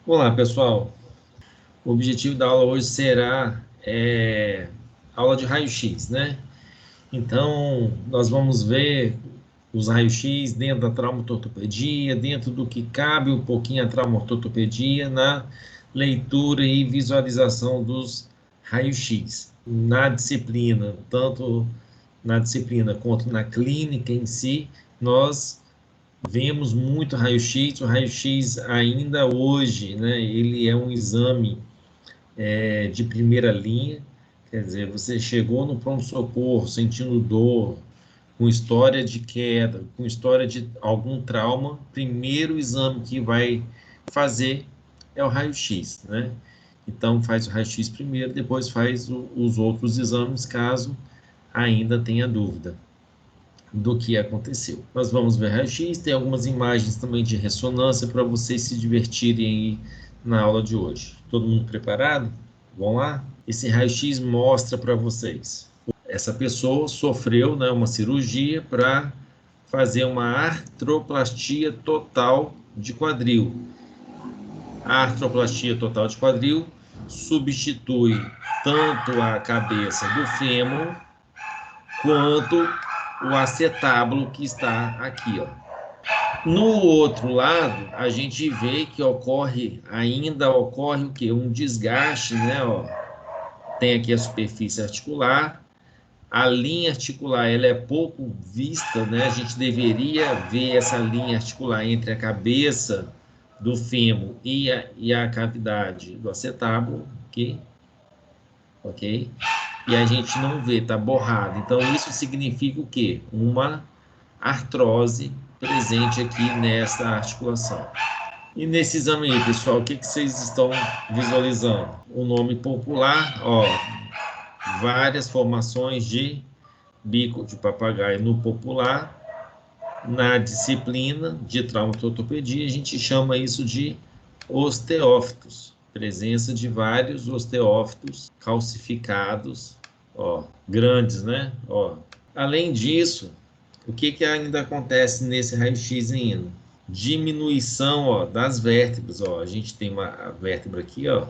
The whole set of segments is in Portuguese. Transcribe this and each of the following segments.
Olá, pessoal. O objetivo da aula hoje será aula de raio-x, né? Então, nós vamos ver os raios-x dentro da traumatortopedia, dentro do que cabe um pouquinho a traumatortopedia na leitura e visualização dos raios-x. Na disciplina, tanto na disciplina quanto na clínica em si, nós vemos muito raio-x. O raio-x ainda hoje, né, ele é um exame de primeira linha. Quer dizer, você chegou no pronto-socorro sentindo dor, com história de queda, com história de algum trauma, primeiro exame que vai fazer é o raio-x, né? Então faz o raio-x primeiro, depois faz os outros exames, caso ainda tenha dúvida do que aconteceu. Nós vamos ver raio-x, tem algumas imagens também de ressonância para vocês se divertirem aí na aula de hoje. Todo mundo preparado? Vamos lá? Esse raio-x mostra para vocês. Essa pessoa sofreu, né, uma cirurgia para fazer uma artroplastia total de quadril. A artroplastia total de quadril substitui tanto a cabeça do fêmur quanto o acetábulo que está aqui, ó. No outro lado, a gente vê que ainda ocorre o quê? Um desgaste, né, ó. Tem aqui a superfície articular, a linha articular ela é pouco vista, né? A gente deveria ver essa linha articular entre a cabeça do fêmur e a cavidade do acetábulo, ok? Ok? E a gente não vê, tá borrado. Então isso significa o quê? Uma artrose presente aqui nesta articulação. E nesse exame aí, pessoal, o que vocês estão visualizando? O nome popular, ó, várias formações de bico de papagaio no popular. Na disciplina de traumatortopedia, a gente chama isso de osteófitos, presença de vários osteófitos calcificados, ó, grandes, né? Ó. Além disso, o que ainda acontece nesse raio-x ainda? Diminuição, ó, das vértebras, ó. A gente tem uma vértebra aqui, ó,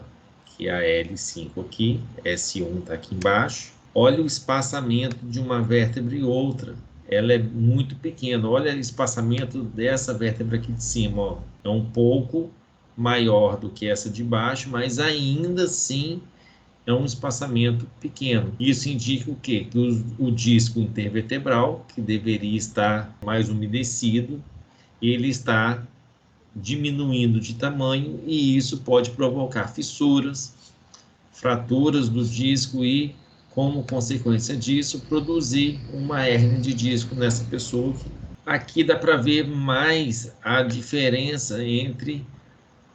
que é a L5 aqui, S1 está aqui embaixo. Olha o espaçamento de uma vértebra e outra. Ela é muito pequena. Olha o espaçamento dessa vértebra aqui de cima, ó. É um pouco maior do que essa de baixo, mas ainda assim é um espaçamento pequeno. Isso indica o quê? Que o disco intervertebral, que deveria estar mais umedecido, ele está diminuindo de tamanho e isso pode provocar fissuras, fraturas do disco e, como consequência disso, produzir uma hérnia de disco nessa pessoa. Aqui dá para ver mais a diferença entre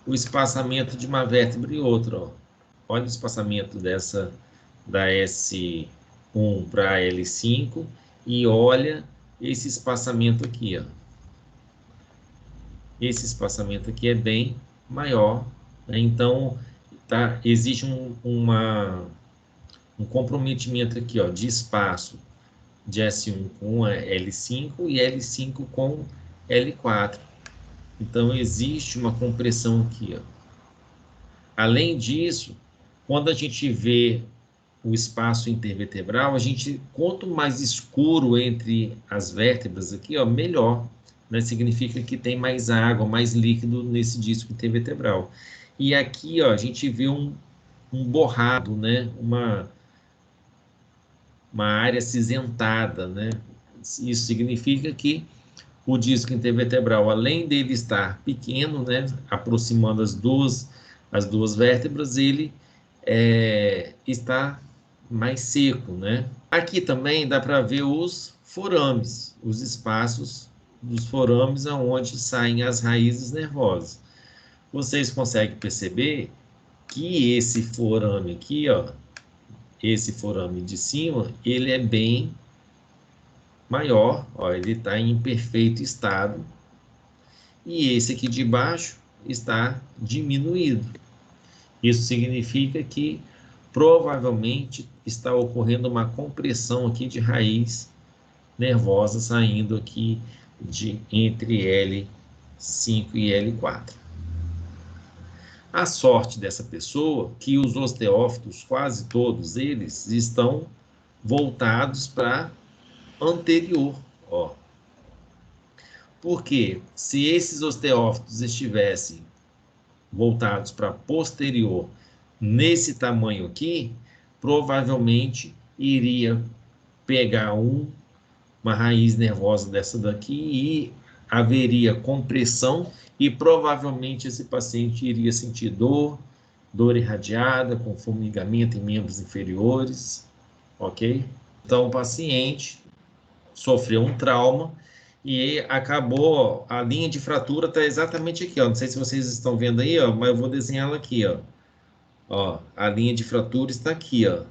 o espaçamento de uma vértebra e outra, ó. Olha o espaçamento dessa da S1 para a L5 e olha esse espaçamento aqui, ó. Esse espaçamento aqui é bem maior, né? Então existe um comprometimento aqui, ó, de espaço de S1 com a L5 e L5 com L4. Então existe uma compressão aqui, ó. Além disso, quando a gente vê o espaço intervertebral, a gente, quanto mais escuro entre as vértebras aqui, ó, melhor, né? Significa que tem mais água, mais líquido nesse disco intervertebral. E aqui, ó, a gente vê um borrado, né? Uma área acinzentada, né? Isso significa que o disco intervertebral, além dele estar pequeno, né, aproximando as duas vértebras, ele está mais seco, né? Aqui também dá para ver os forames, os espaços dos forames aonde saem as raízes nervosas. Vocês conseguem perceber que esse forame aqui, ó, esse forame de cima, ele é bem maior, ó, ele está em perfeito estado, e esse aqui de baixo está diminuído. Isso significa que provavelmente está ocorrendo uma compressão aqui de raiz nervosa saindo aqui entre L5 e L4. A sorte dessa pessoa que os osteófitos, quase todos eles, estão voltados para anterior, ó. Porque se esses osteófitos estivessem voltados para posterior nesse tamanho aqui, provavelmente iria pegar uma raiz nervosa dessa daqui e haveria compressão e provavelmente esse paciente iria sentir dor irradiada, com formigamento em membros inferiores, ok? Então o paciente sofreu um trauma e acabou, a linha de fratura está exatamente aqui, ó. Não sei se vocês estão vendo aí, ó, mas eu vou desenhá-la aqui, ó. Ó, a linha de fratura está aqui, ó.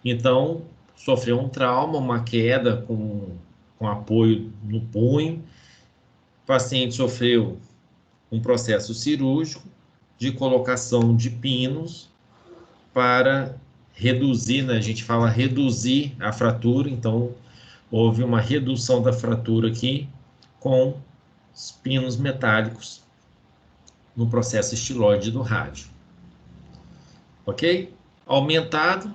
Então, sofreu um trauma, uma queda com apoio no punho. O paciente sofreu um processo cirúrgico de colocação de pinos para reduzir, né? A gente fala reduzir a fratura, então houve uma redução da fratura aqui com os pinos metálicos no processo estiloide do rádio. Ok? Aumentado.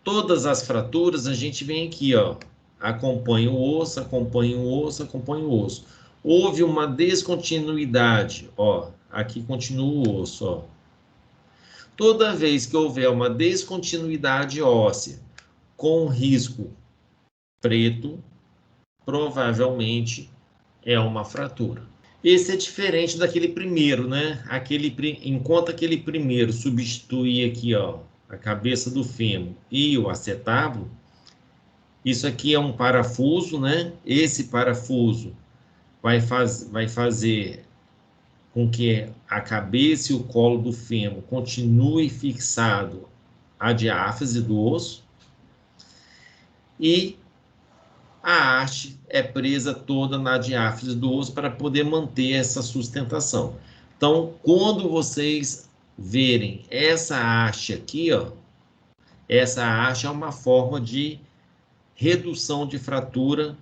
Todas as fraturas a gente vem aqui, ó. Acompanha o osso, acompanha o osso, acompanha o osso. Houve uma descontinuidade, ó. Aqui continua o osso, ó. Toda vez que houver uma descontinuidade óssea com risco preto, provavelmente é uma fratura. Esse é diferente daquele primeiro, né? Enquanto aquele primeiro substitui aqui, ó, a cabeça do fêmur e o acetábulo, isso aqui é um parafuso, né? Esse parafuso vai fazer com que a cabeça e o colo do fêmur continue fixado à diáfise do osso e a haste é presa toda na diáfise do osso para poder manter essa sustentação. Então, quando vocês verem essa haste aqui, ó, essa haste é uma forma de redução de fratura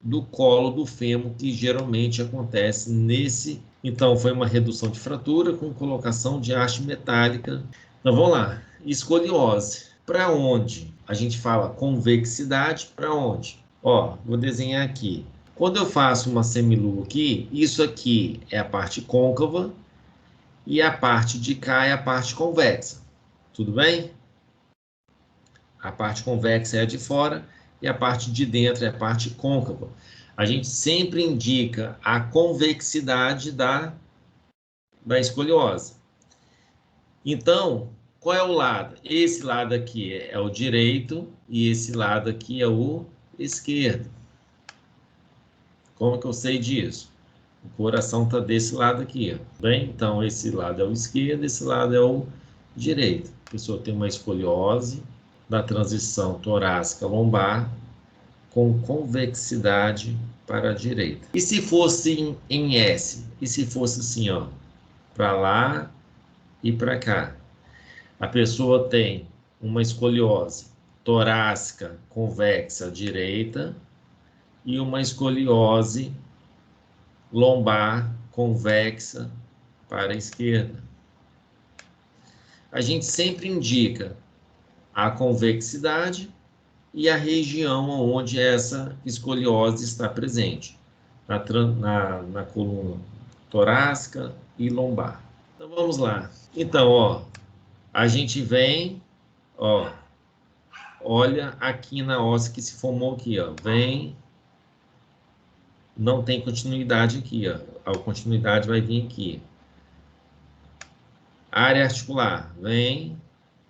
do colo do fêmur, que geralmente acontece nesse. Então, foi uma redução de fratura com colocação de haste metálica. Então, vamos lá. Escoliose. Para onde? A gente fala convexidade, para onde? Ó, vou desenhar aqui. Quando eu faço uma semilua aqui, isso aqui é a parte côncava e a parte de cá é a parte convexa. Tudo bem? A parte convexa é a de fora e a parte de dentro é a parte côncava. A gente sempre indica a convexidade da escoliose. Então, qual é o lado? Esse lado aqui é o direito e esse lado aqui é o esquerdo. Como que eu sei disso? O coração está desse lado aqui, ó. Bem? Então, esse lado é o esquerdo, esse lado é o direito. A pessoa tem uma escoliose da transição torácica lombar com convexidade para a direita. E se fosse em S? E se fosse assim, ó, para lá e para cá? A pessoa tem uma escoliose torácica convexa à direita e uma escoliose lombar convexa para a esquerda. A gente sempre indica a convexidade e a região onde essa escoliose está presente, na coluna torácica e lombar. Então, vamos lá. Então, ó, a gente vem, ó, olha aqui na óssea que se formou aqui, ó, vem, não tem continuidade aqui, ó, a continuidade vai vir aqui. Área articular, vem,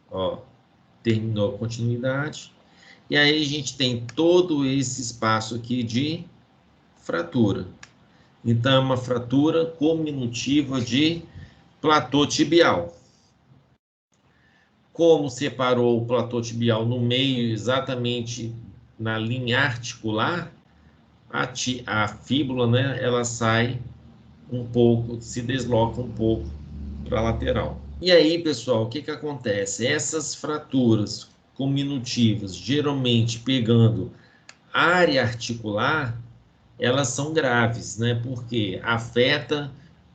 ó, terminou a continuidade. E aí a gente tem todo esse espaço aqui de fratura. Então, é uma fratura cominutiva de platô tibial. Como separou o platô tibial no meio, exatamente na linha articular, a fíbula, né, ela sai um pouco, se desloca um pouco para a lateral. E aí, pessoal, o que que acontece? Essas fraturas cominutivas, geralmente pegando área articular, elas são graves, né? Porque afeta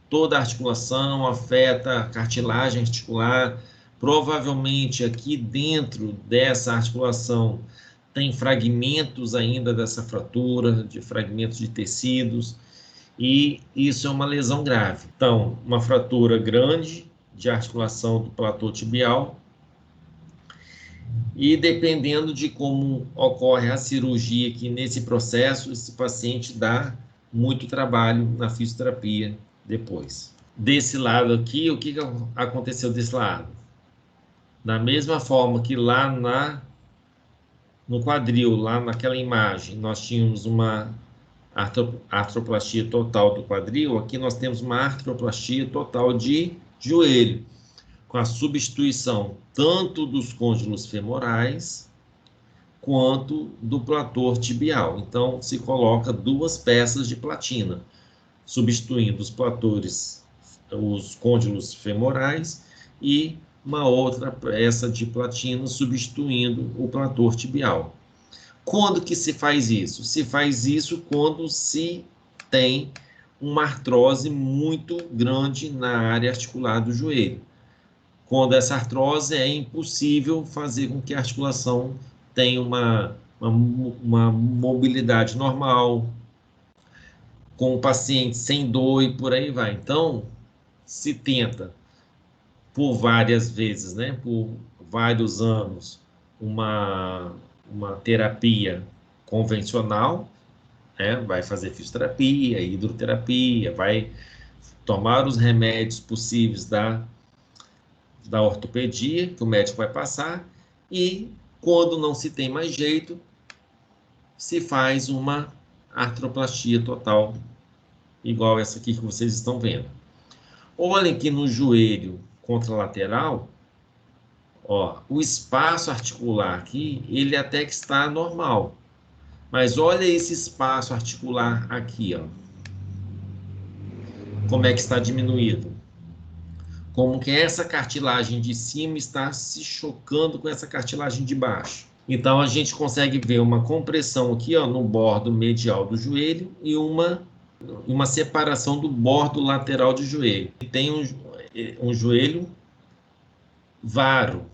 toda a articulação, afeta a cartilagem articular. Provavelmente aqui dentro dessa articulação tem fragmentos ainda dessa fratura, de fragmentos de tecidos, e isso é uma lesão grave. Então, uma fratura grande de articulação do platô tibial, e dependendo de como ocorre a cirurgia aqui nesse processo, esse paciente dá muito trabalho na fisioterapia depois. Desse lado aqui, o que aconteceu desse lado? Da mesma forma que lá no quadril, lá naquela imagem, nós tínhamos uma artroplastia total do quadril, aqui nós temos uma artroplastia total de joelho, com a substituição tanto dos côndilos femorais quanto do platô tibial. Então, se coloca duas peças de platina, substituindo os côndilos femorais, e uma outra peça de platina substituindo o platô tibial. Quando que se faz isso? Se faz isso quando se tem uma artrose muito grande na área articular do joelho. Quando essa artrose é impossível fazer com que a articulação tenha uma mobilidade normal, com o paciente sem dor e por aí vai. Então, se tenta por várias vezes, né, por vários anos, uma terapia convencional, né, vai fazer fisioterapia, hidroterapia, vai tomar os remédios possíveis da ortopedia, que o médico vai passar, e quando não se tem mais jeito, se faz uma artroplastia total, igual essa aqui que vocês estão vendo. Olhem que no joelho contralateral, ó, o espaço articular aqui, ele até que está normal. Mas olha esse espaço articular aqui, ó. Como é que está diminuído? Como que essa cartilagem de cima está se chocando com essa cartilagem de baixo. Então, a gente consegue ver uma compressão aqui, ó, no bordo medial do joelho e uma separação do bordo lateral do joelho. Tem um joelho varo.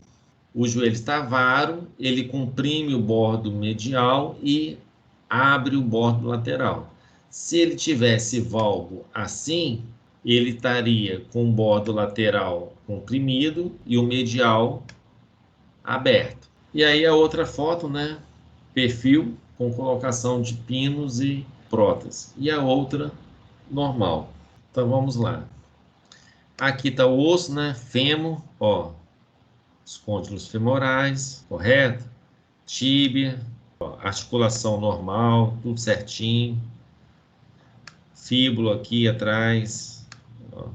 O joelho está varo, ele comprime o bordo medial e abre o bordo lateral. Se ele tivesse valgo assim, ele estaria com o bordo lateral comprimido e o medial aberto. E aí a outra foto, né? Perfil com colocação de pinos e prótese. E a outra normal. Então vamos lá. Aqui está o osso, né? Fêmur, ó. Os côndilos femorais, correto? Tíbia, ó, articulação normal, tudo certinho. Fíbula aqui atrás. Ó.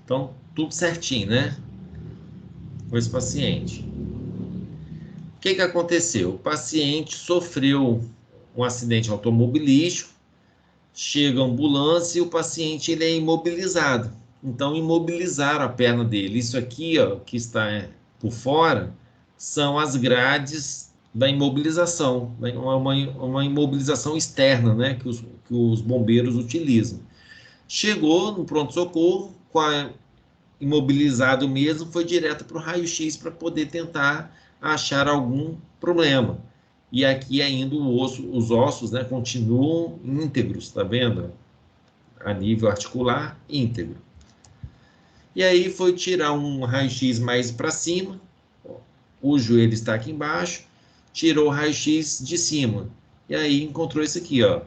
Então, tudo certinho, né? Com esse paciente. O que aconteceu? O paciente sofreu um acidente automobilístico, chega a ambulância e o paciente ele é imobilizado. Então, imobilizaram a perna dele. Isso aqui, ó, que está por fora, são as grades da imobilização, uma imobilização externa, né, que os bombeiros utilizam. Chegou no pronto-socorro, imobilizado mesmo, foi direto para o raio-x para poder tentar achar algum problema. E aqui ainda os ossos, né, continuam íntegros, tá vendo? A nível articular, íntegro. E aí foi tirar um raio-x mais para cima, o joelho está aqui embaixo, tirou o raio-x de cima, e aí encontrou isso aqui, ó,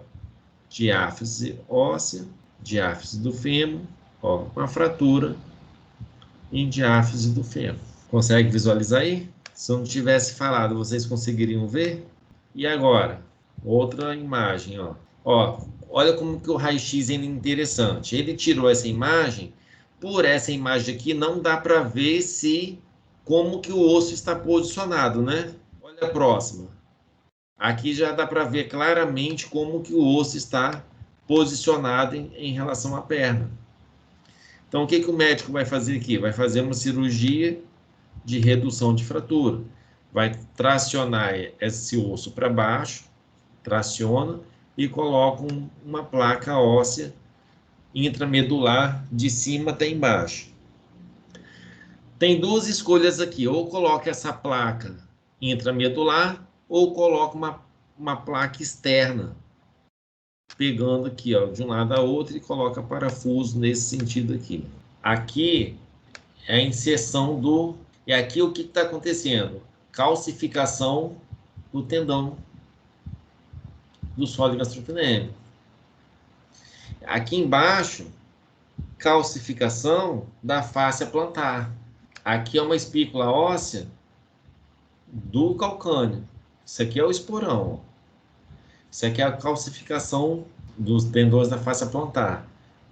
diáfise óssea, diáfise do fêmur, ó, uma fratura em diáfise do fêmur. Consegue visualizar aí? Se eu não tivesse falado, vocês conseguiriam ver? E agora, outra imagem, ó. Ó, olha como que o raio-x é interessante. Ele tirou essa imagem. Por essa imagem aqui, não dá para ver como que o osso está posicionado, né? Olha a próxima. Aqui já dá para ver claramente como que o osso está posicionado em relação à perna. Então, o que o médico vai fazer aqui? Vai fazer uma cirurgia de redução de fratura. Vai tracionar esse osso para baixo, traciona e coloca uma placa óssea intramedular de cima até embaixo. Tem duas escolhas aqui, ou coloca essa placa intramedular, ou coloca uma placa externa, pegando aqui, ó, de um lado a outro e coloca parafuso nesse sentido aqui. Aqui é a inserção do... E aqui o que está acontecendo? Calcificação do tendão do solo gastrocnêmico. Aqui embaixo, calcificação da fáscia plantar. Aqui é uma espícula óssea do calcâneo. Isso aqui é o esporão. Isso aqui é a calcificação dos tendões da fáscia plantar.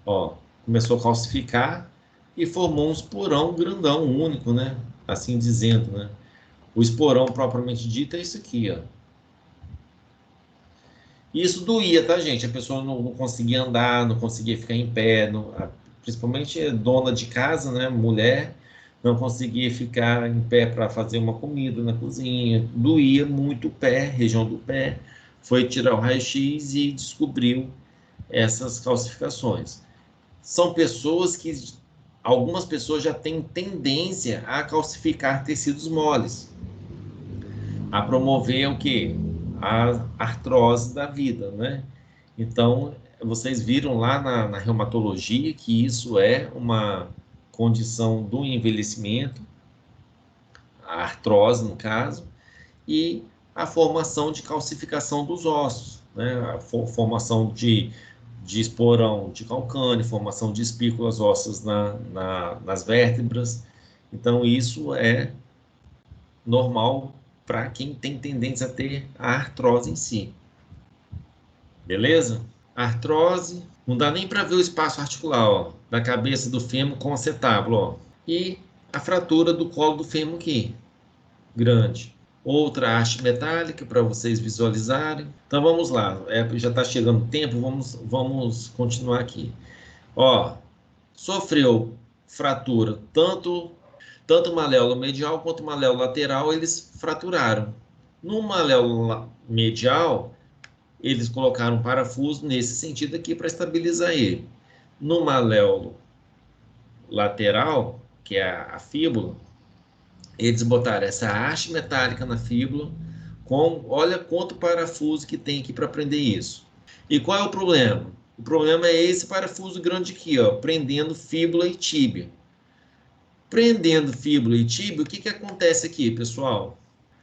Ó, começou a calcificar e formou um esporão grandão, único, né? Assim dizendo, né? O esporão propriamente dito é isso aqui, ó. Isso doía, tá, gente? A pessoa não conseguia andar, não conseguia ficar em pé, principalmente dona de casa, né? Mulher, não conseguia ficar em pé para fazer uma comida na cozinha. Doía muito o pé, região do pé. Foi tirar o raio-x e descobriu essas calcificações. São pessoas que... Algumas pessoas já têm tendência a calcificar tecidos moles, a promover o quê? A artrose da vida, né? Então, vocês viram lá na reumatologia que isso é uma condição do envelhecimento, a artrose, no caso, e a formação de calcificação dos ossos, né? A formação de esporão de calcâneo, formação de espículas ósseas nas vértebras. Então, isso é normal para quem tem tendência a ter a artrose em si. Beleza? Artrose, não dá nem para ver o espaço articular, ó, da cabeça do fêmur com o acetábulo, ó. E a fratura do colo do fêmur aqui, grande. Outra haste metálica para vocês visualizarem. Então vamos lá, já está chegando o tempo, vamos continuar aqui. Ó, sofreu fratura tanto maléolo medial quanto maléolo lateral, eles fraturaram. No maléolo medial, eles colocaram um parafuso nesse sentido aqui para estabilizar ele. No maléolo lateral, que é a fíbula, eles botaram essa haste metálica na fíbula, olha quanto parafuso que tem aqui para prender isso. E qual é o problema? O problema é esse parafuso grande aqui, ó, prendendo fíbula e tíbia. Prendendo fíbula e tíbia, o que acontece aqui, pessoal?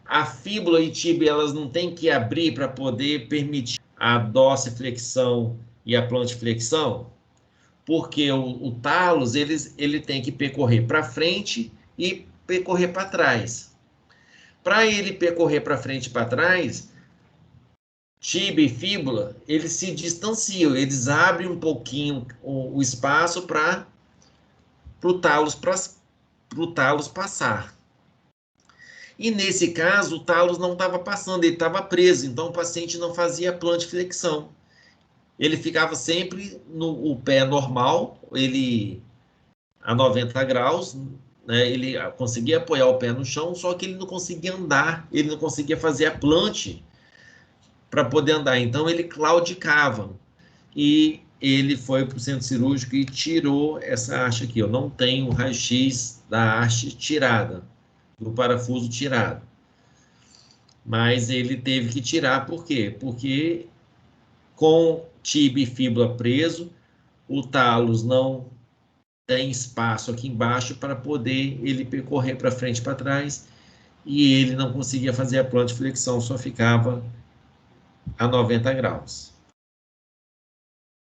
A fíbula e tíbia, elas não têm que abrir para poder permitir a dorsiflexão e a plantiflexão, porque o talos, ele tem que percorrer para frente e percorrer para trás. Para ele percorrer para frente e para trás, tíbia e fíbula, eles se distanciam, eles abrem um pouquinho o espaço para o talos passar. E nesse caso, o talos não estava passando, ele estava preso, então o paciente não fazia plantiflexão. Ele ficava sempre no pé normal, ele a 90 graus, né, ele conseguia apoiar o pé no chão, só que ele não conseguia andar, ele não conseguia fazer a plante para poder andar. Então ele claudicava. E ele foi para o centro cirúrgico e tirou essa haste aqui. Eu não tenho o raio-x da haste tirada, do parafuso tirado. Mas ele teve que tirar, por quê? Porque com tíbia e fíbula preso, o talos não tem espaço aqui embaixo para poder ele percorrer para frente e para trás, e ele não conseguia fazer a plantiflexão, só ficava a 90 graus.